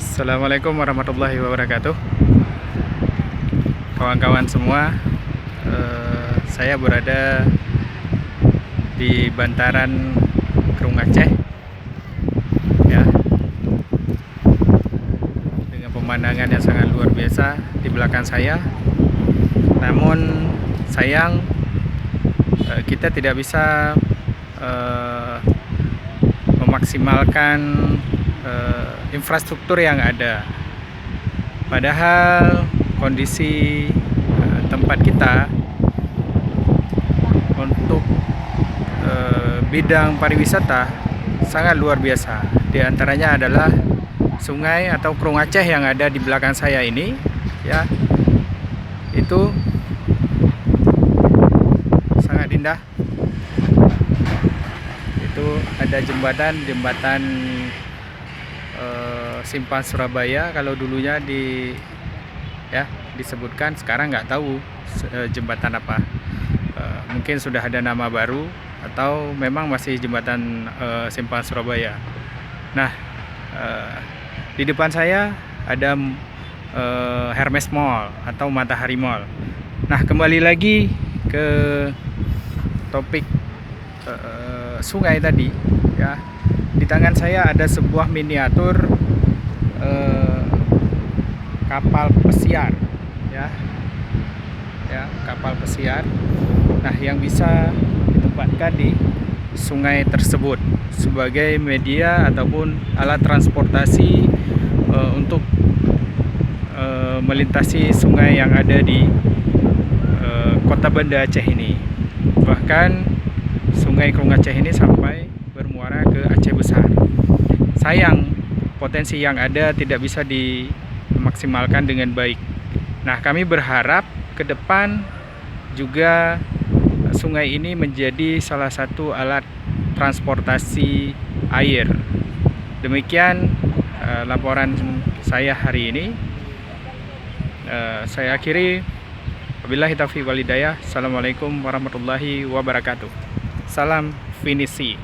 Assalamualaikum warahmatullahi wabarakatuh. Kawan-kawan semua, saya berada di bantaran Kerung Aceh ya, dengan pemandangan yang sangat luar biasa di belakang saya. Namun sayang, kita tidak bisa memaksimalkan infrastruktur yang ada. Padahal kondisi tempat kita untuk bidang pariwisata sangat luar biasa. Di antaranya adalah sungai atau Kerung Aceh yang ada di belakang saya ini, ya, itu sangat indah. Itu ada jembatan Simpang Surabaya. Kalau dulunya disebutkan, sekarang nggak tahu jembatan apa. Mungkin sudah ada nama baru atau memang masih jembatan Simpang Surabaya. Nah, di depan saya ada Hermes Mall atau Matahari Mall. Nah, kembali lagi ke topik sungai tadi, ya. Di tangan saya ada sebuah miniatur kapal pesiar, ya, kapal pesiar. Nah, yang bisa ditempatkan di sungai tersebut sebagai media ataupun alat transportasi untuk melintasi sungai yang ada di kota Banda Aceh ini. Bahkan sungai Kerung Aceh ini sampai bermuara ke Aceh Besar. Sayang, potensi yang ada tidak bisa dimaksimalkan dengan baik. Nah, kami berharap ke depan juga sungai ini menjadi salah satu alat transportasi air. Demikian laporan saya hari ini. Saya akhiri. Wabillahi taufiq wal hidayah. Assalamualaikum warahmatullahi wabarakatuh. Salam Finisi.